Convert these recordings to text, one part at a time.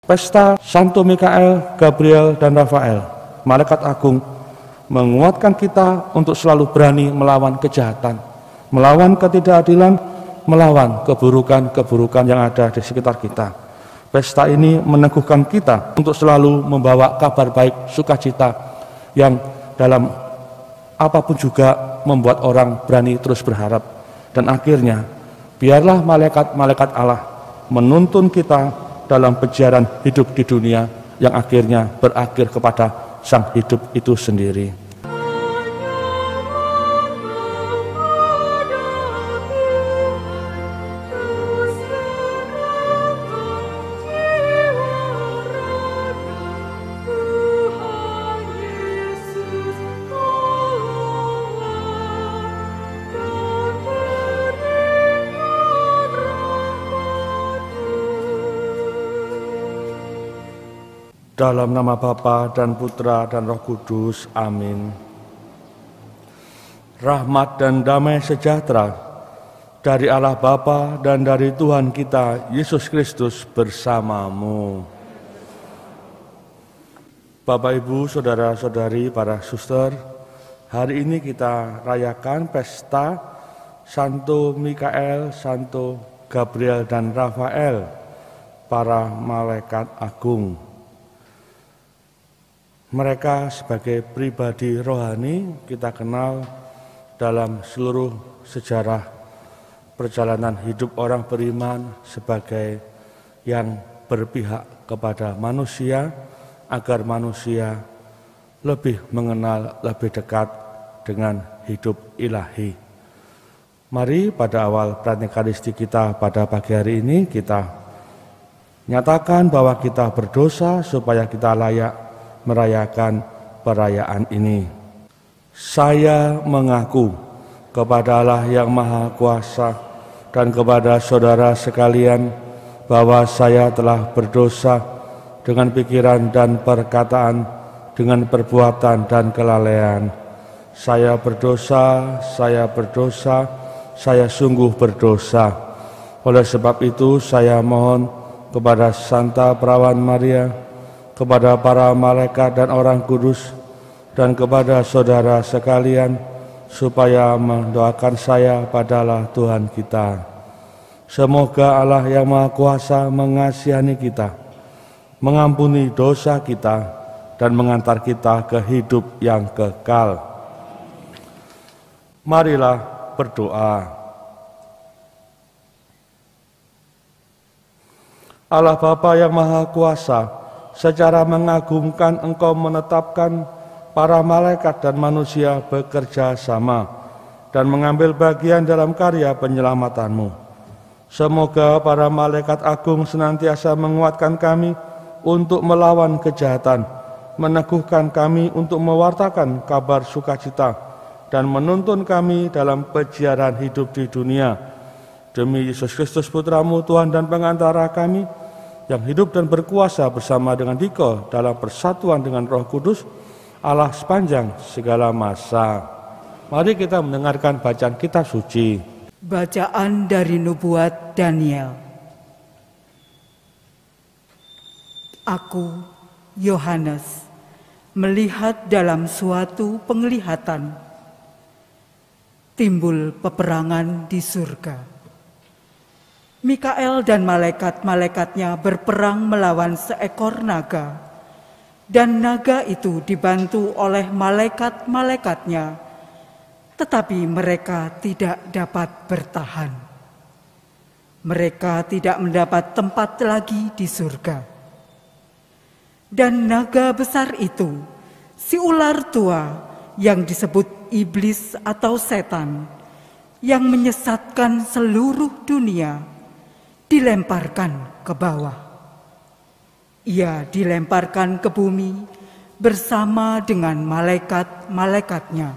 Pesta Santo Mikael, Gabriel, dan Rafael, malaikat agung, menguatkan kita untuk selalu berani melawan kejahatan, melawan ketidakadilan, melawan keburukan-keburukan yang ada di sekitar kita. Pesta ini meneguhkan kita untuk selalu membawa kabar baik, sukacita, yang dalam apapun juga membuat orang berani terus berharap. Dan akhirnya, biarlah malaikat-malaikat Allah menuntun kita dalam pencarian hidup di dunia yang akhirnya berakhir kepada sang hidup itu sendiri. Dalam nama Bapa dan Putra dan Roh Kudus, amin. Rahmat dan damai sejahtera dari Allah Bapa dan dari Tuhan kita Yesus Kristus bersamamu. Bapak, Ibu, Saudara-saudari, para suster, hari ini kita rayakan pesta Santo Mikael, Santo Gabriel, dan Rafael, para malaikat agung. Mereka sebagai pribadi rohani kita kenal dalam seluruh sejarah perjalanan hidup orang beriman sebagai yang berpihak kepada manusia agar manusia lebih mengenal, lebih dekat dengan hidup ilahi. Mari pada awal Pranekaristi kita pada pagi hari ini kita nyatakan bahwa kita berdosa supaya kita layak merayakan perayaan ini. Saya mengaku kepada Allah yang Maha Kuasa dan kepada saudara sekalian bahwa saya telah berdosa dengan pikiran dan perkataan, dengan perbuatan dan kelalaian. Saya berdosa, saya sungguh berdosa. Oleh sebab itu saya mohon kepada Santa Perawan Maria, kepada para malaikat dan orang kudus, dan kepada saudara sekalian, supaya mendoakan saya pada Allah Tuhan kita. Semoga Allah yang Maha Kuasa mengasihani kita, mengampuni dosa kita, dan mengantar kita ke hidup yang kekal. Marilah berdoa. Allah Bapa yang Maha Kuasa, secara mengagumkan Engkau menetapkan para malaikat dan manusia bekerja sama dan mengambil bagian dalam karya penyelamatan-Mu. Semoga para malaikat agung senantiasa menguatkan kami untuk melawan kejahatan, meneguhkan kami untuk mewartakan kabar sukacita, dan menuntun kami dalam peziarahan hidup di dunia. Demi Yesus Kristus Putra-Mu, Tuhan dan Pengantara kami, yang hidup dan berkuasa bersama dengan Dikau dalam persatuan dengan Roh Kudus, Allah sepanjang segala masa. Mari kita mendengarkan bacaan kitab suci. Bacaan dari Nubuat Daniel. Aku, Yohanes, melihat dalam suatu penglihatan, timbul peperangan di surga. Mikael dan malaikat-malaikatnya berperang melawan seekor naga, dan naga itu dibantu oleh malaikat-malaikatnya, tetapi mereka tidak dapat bertahan. Mereka tidak mendapat tempat lagi di surga. Dan naga besar itu, si ular tua yang disebut iblis atau setan, yang menyesatkan seluruh dunia, dilemparkan ke bawah. Ia dilemparkan ke bumi bersama dengan malaikat-malaikatnya.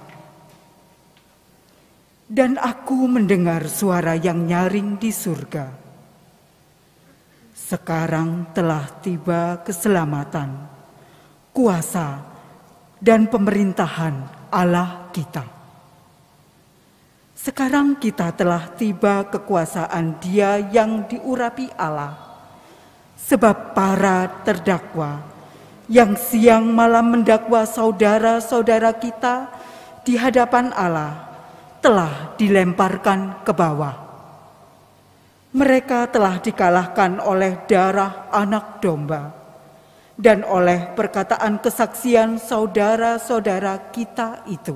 Dan aku mendengar suara yang nyaring di surga. Sekarang telah tiba keselamatan, kuasa, dan pemerintahan Allah kita. Sekarang kita telah tiba kekuasaan Dia yang diurapi Allah, Sebab para terdakwa yang siang malam mendakwa saudara-saudara kita di hadapan Allah telah dilemparkan ke bawah. Mereka telah dikalahkan oleh darah anak domba dan oleh perkataan kesaksian saudara-saudara kita itu.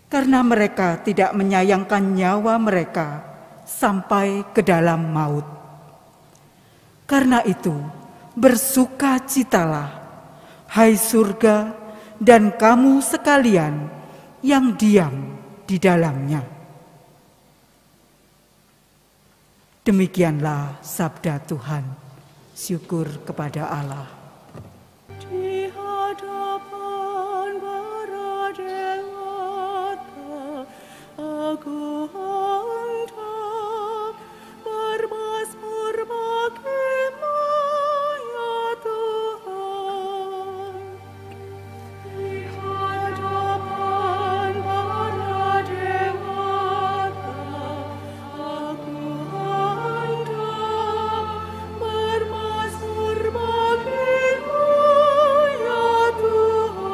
Karena mereka tidak menyayangkan nyawa mereka sampai ke dalam maut. Karena itu, bersukacitalah, hai surga, dan kamu sekalian yang diam di dalamnya. Demikianlah sabda Tuhan. Syukur kepada Allah. Di hadapan para dewata, aku hendak bermazmur bagimu, ya Tuhan. Di hadapan para dewata, aku hendak bermazmur bagimu, ya Tuhan.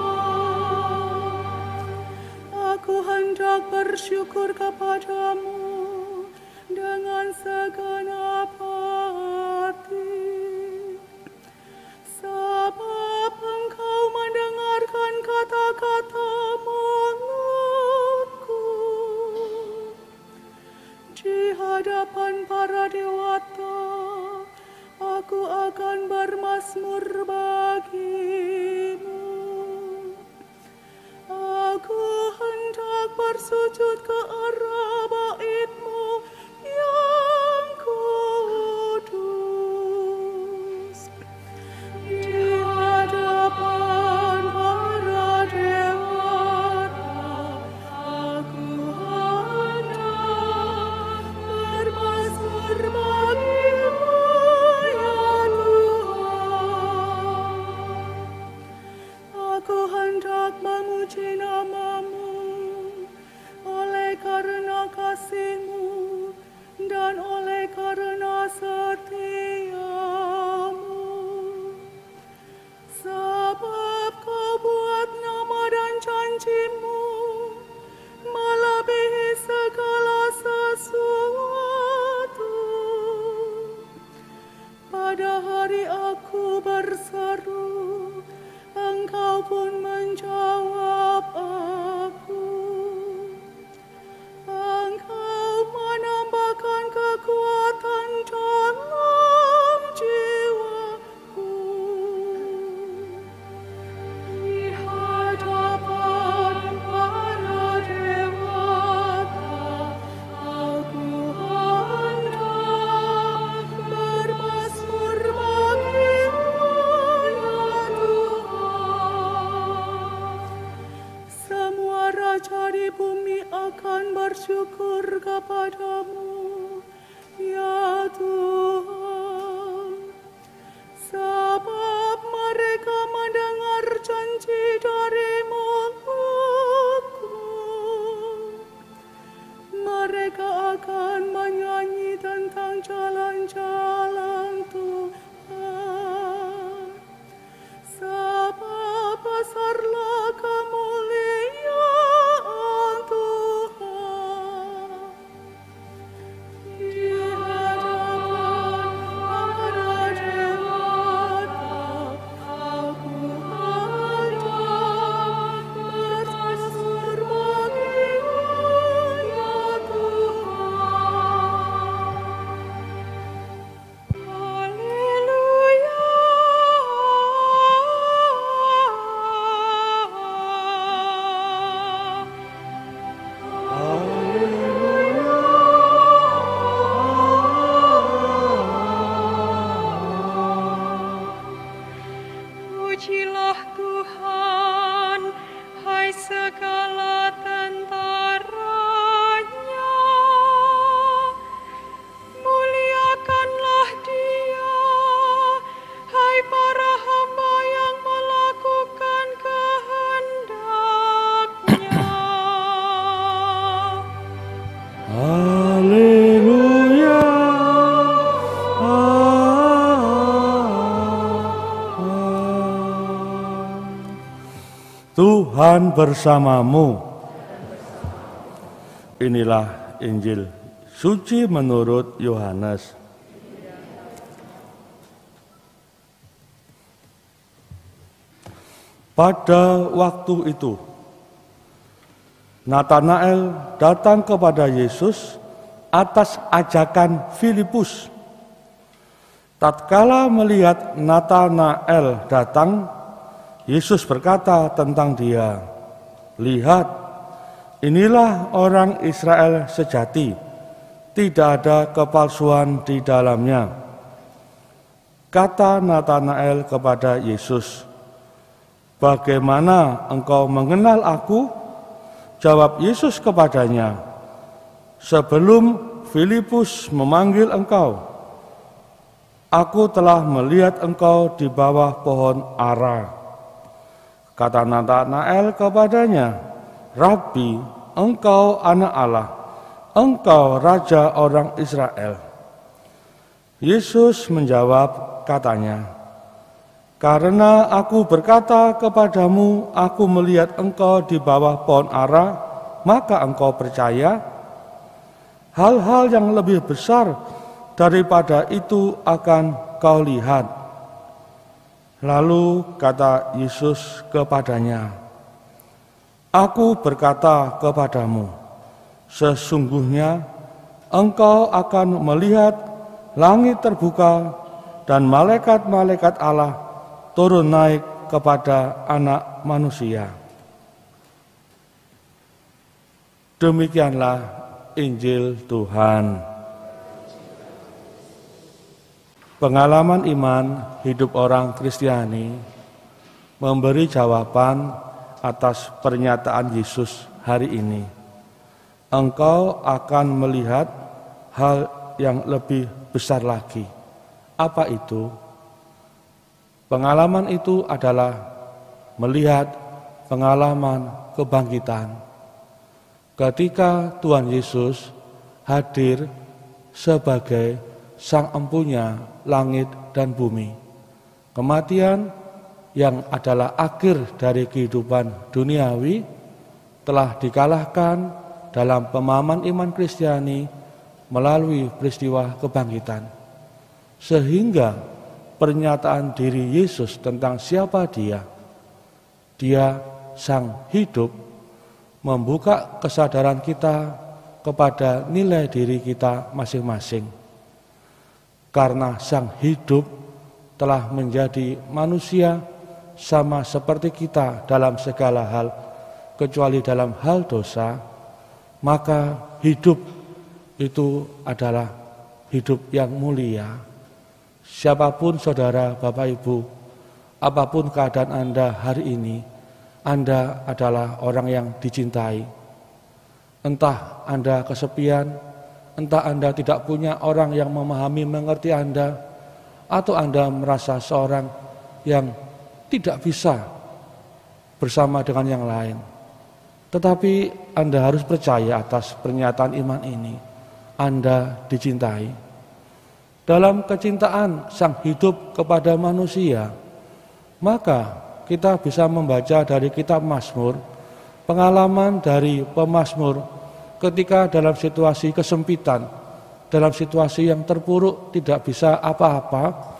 Aku hendak bersyukur kepadamu dengan segenap hati, sebab Engkau mendengarkan kata-kata mulutku. Di hadapan para dewata, aku akan bermazmur bagimu. Aku hendak bersujud ke arah bait-Mu yang kudus. Di hadapan para dewata, aku hendak bermazmur bagimu, ya Tuhan. Aku hendak memuji nama-Mu oleh karena kasih-Mu dan oleh karena setia-Mu. Sebab Kau buat nama dan janji-Mu melebihi segala sesuatu. Pada hari aku berseru, Engkau pun menjawab aku. Engkau menambahkan kekuatan dalam jiwaku. Di hadapan para dewata, aku hendak bermazmur bagimu, ya Tuhan. Semua raja di bumi akan bersyukur kepadamu, ya Tuhan. Sebab mereka mendengar janji dari mulutku. Mereka akan menyanyi tentang jalan-jalan Tuhan. Sebab besarlah kemuliaan Tuhan. Di hadapan para dewata, aku hendak bermazmur bagimu, ya Tuhan. Haleluya. Pujilah Tuhan, hai segala tentaranya. Muliakanlah Dia, hai para hamba yang melakukan kehendak-Nya. Haleluya. Haleluya. Tuhan bersamamu. Inilah Injil suci menurut Yohanes. Pada waktu itu, Natanael datang kepada Yesus atas ajakan Filipus. Tatkala melihat Natanael datang, Yesus berkata tentang dia, "Lihat, inilah orang Israel sejati, tidak ada kepalsuan di dalamnya." Kata Natanael kepada Yesus, "Bagaimana engkau mengenal aku?" Jawab Yesus kepadanya, "Sebelum Filipus memanggil engkau, aku telah melihat engkau di bawah pohon ara." Kata Natanael kepadanya, "Rabi, engkau anak Allah, engkau raja orang Israel." Yesus menjawab katanya, "Karena aku berkata kepadamu, aku melihat engkau di bawah pohon ara, maka engkau percaya? Hal-hal yang lebih besar daripada itu akan kau lihat." Lalu kata Yesus kepadanya, "Aku berkata kepadamu, sesungguhnya engkau akan melihat langit terbuka dan malaikat-malaikat Allah turun naik kepada Anak Manusia." Demikianlah Injil Tuhan. Pengalaman iman hidup orang Kristiani memberi jawaban atas pernyataan Yesus hari ini. Engkau akan melihat hal yang lebih besar lagi. Apa itu? Pengalaman itu adalah melihat pengalaman kebangkitan. Ketika Tuhan Yesus hadir sebagai Sang Empunya langit dan bumi. Kematian yang adalah akhir dari kehidupan duniawi telah dikalahkan dalam pemahaman iman Kristiani melalui peristiwa kebangkitan. Sehingga pernyataan diri Yesus tentang siapa Dia Sang Hidup, membuka kesadaran kita kepada nilai diri kita masing-masing. Karena Sang Hidup telah menjadi manusia sama seperti kita dalam segala hal, kecuali dalam hal dosa, maka hidup itu adalah hidup yang mulia. Siapapun saudara, Bapak Ibu, apapun keadaan Anda hari ini, Anda adalah orang yang dicintai. Entah Anda kesepian, entah Anda tidak punya orang yang memahami, mengerti Anda, atau Anda merasa seorang yang tidak bisa bersama dengan yang lain. Tetapi Anda harus percaya atas pernyataan iman ini. Anda dicintai. Dalam kecintaan Sang Hidup kepada manusia, maka kita bisa membaca dari kitab Mazmur, pengalaman dari pemazmur ketika dalam situasi kesempitan, dalam situasi yang terpuruk, tidak bisa apa-apa,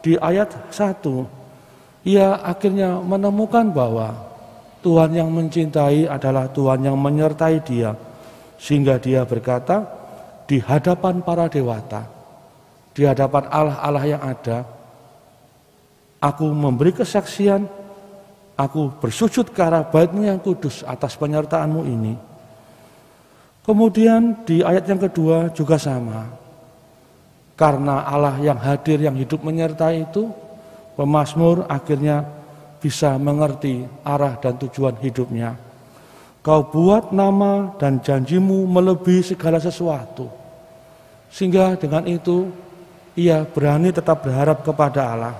di ayat 1, ia akhirnya menemukan bahwa Tuhan yang mencintai adalah Tuhan yang menyertai dia, sehingga dia berkata, di hadapan para dewata, di hadapan Allah-Allah yang ada, aku memberi kesaksian, aku bersujud ke arah bait-Mu yang kudus atas penyertaan-Mu ini. Kemudian di ayat yang kedua juga sama. Karena Allah yang hadir, yang hidup menyertai itu, pemazmur akhirnya bisa mengerti arah dan tujuan hidupnya. Kau buat nama dan janji-Mu melebihi segala sesuatu. Sehingga dengan itu ia berani tetap berharap kepada Allah.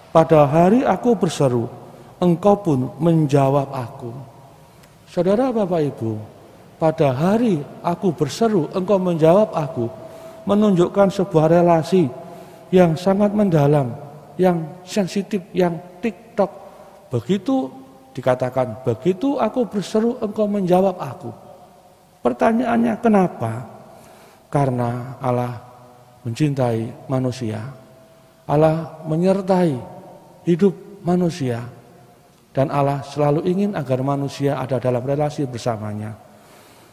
Pada hari aku berseru, Engkau pun menjawab aku. Saudara, Bapak, Ibu, pada hari aku berseru, Engkau menjawab aku, menunjukkan sebuah relasi yang sangat mendalam, yang sensitif, yang TikTok. Begitu dikatakan, begitu aku berseru engkau menjawab aku. Pertanyaannya kenapa? Karena Allah mencintai manusia. Allah menyertai hidup manusia. Dan Allah selalu ingin agar manusia ada dalam relasi bersamanya.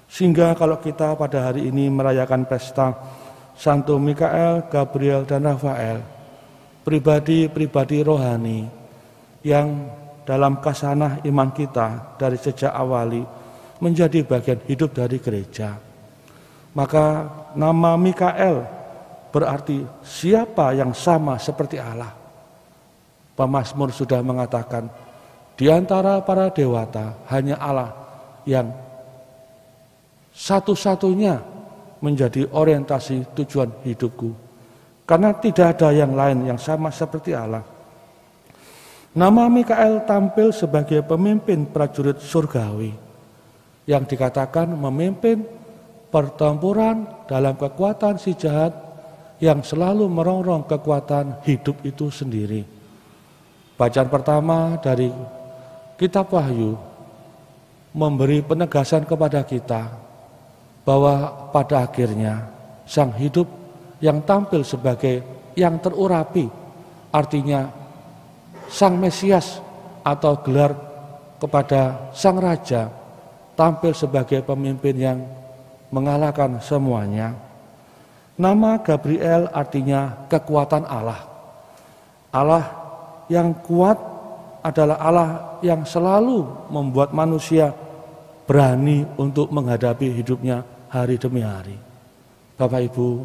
Sehingga kalau kita pada hari ini merayakan pesta Santo Mikael, Gabriel, dan Rafael, pribadi-pribadi rohani yang dalam kasanah iman kita dari sejak awali menjadi bagian hidup dari gereja. Maka nama Mikael berarti siapa yang sama seperti Allah. Pemazmur sudah mengatakan, di antara para dewata hanya Allah yang satu-satunya menjadi orientasi tujuan hidupku. Karena tidak ada yang lain yang sama seperti Allah. Nama Mikael tampil sebagai pemimpin prajurit surgawi yang dikatakan memimpin pertempuran dalam kekuatan si jahat yang selalu merongrong kekuatan hidup itu sendiri. Bacaan pertama dari Kitab Wahyu memberi penegasan kepada kita bahwa pada akhirnya sang hidup yang tampil sebagai yang terurapi, artinya sang Mesias atau gelar kepada sang Raja, tampil sebagai pemimpin yang mengalahkan semuanya. Nama Gabriel artinya kekuatan Allah. Allah yang kuat adalah Allah yang selalu membuat manusia berani untuk menghadapi hidupnya hari demi hari. Bapak Ibu,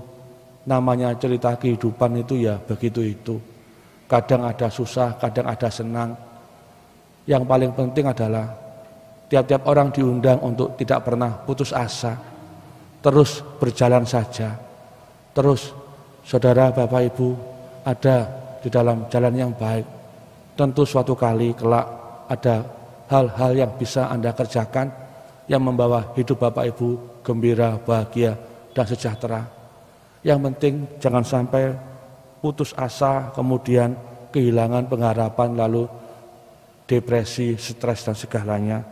namanya cerita kehidupan itu ya begitu itu. Kadang ada susah, kadang ada senang. Yang paling penting adalah tiap-tiap orang diundang untuk tidak pernah putus asa, terus berjalan saja. Terus saudara Bapak Ibu ada di dalam jalan yang baik. Tentu suatu kali kelak ada hal-hal yang bisa Anda kerjakan yang membawa hidup Bapak Ibu gembira, bahagia, dan sejahtera. Yang penting jangan sampai putus asa, kemudian kehilangan pengharapan, lalu depresi, stres, dan segalanya.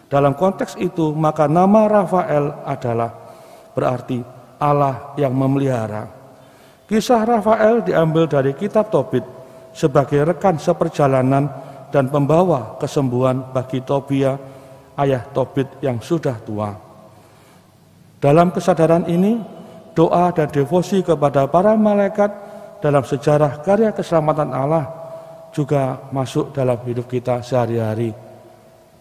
Dalam konteks itu, maka nama Rafael adalah berarti Allah yang memelihara. Kisah Rafael diambil dari kitab Tobit sebagai rekan seperjalanan dan pembawa kesembuhan bagi Tobia, ayah Tobit yang sudah tua. Dalam kesadaran ini, doa dan devosi kepada para malaikat dalam sejarah karya keselamatan Allah juga masuk dalam hidup kita sehari-hari,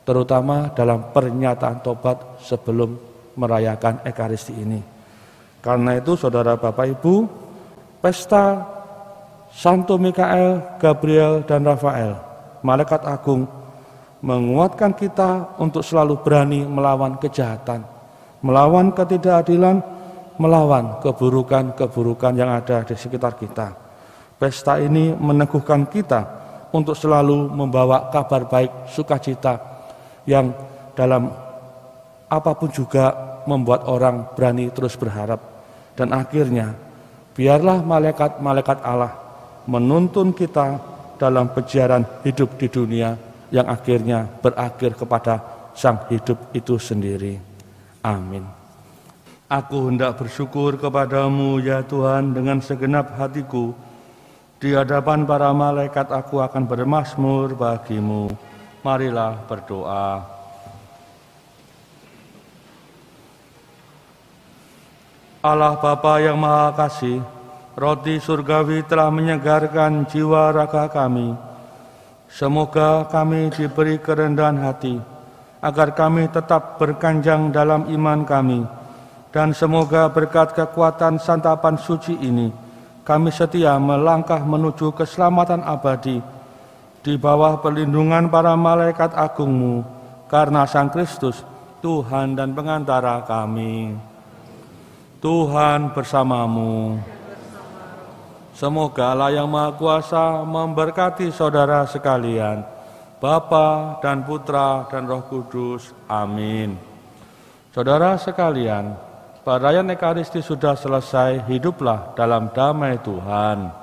terutama dalam pernyataan tobat sebelum merayakan Ekaristi ini. Karena itu saudara Bapak Ibu, pesta Santo Mikael, Gabriel, dan Rafael, malaikat agung, menguatkan kita untuk selalu berani melawan kejahatan, melawan ketidakadilan, melawan keburukan-keburukan yang ada di sekitar kita. Pesta ini meneguhkan kita untuk selalu membawa kabar baik, sukacita, yang dalam apapun juga membuat orang berani terus berharap. Dan akhirnya, biarlah malaikat-malaikat Allah menuntun kita dalam peziaran hidup di dunia yang akhirnya berakhir kepada sang hidup itu sendiri. Amin. Aku hendak bersyukur kepadamu ya Tuhan dengan segenap hatiku. Di hadapan para malaikat aku akan bermazmur bagimu. Marilah berdoa. Allah Bapa yang Maha Kasih, roti surgawi telah menyegarkan jiwa raga kami. Semoga kami diberi kerendahan hati, agar kami tetap berkanjang dalam iman kami. Dan semoga berkat kekuatan santapan suci ini, kami setia melangkah menuju keselamatan abadi, di bawah perlindungan para malaikat agung-Mu, karena Sang Kristus, Tuhan dan pengantara kami. Tuhan bersamamu. Semoga Allah yang Maha Kuasa memberkati saudara sekalian, Bapa dan Putra dan Roh Kudus. Amin. Saudara sekalian, perayaan Ekaristi sudah selesai, hiduplah dalam damai Tuhan.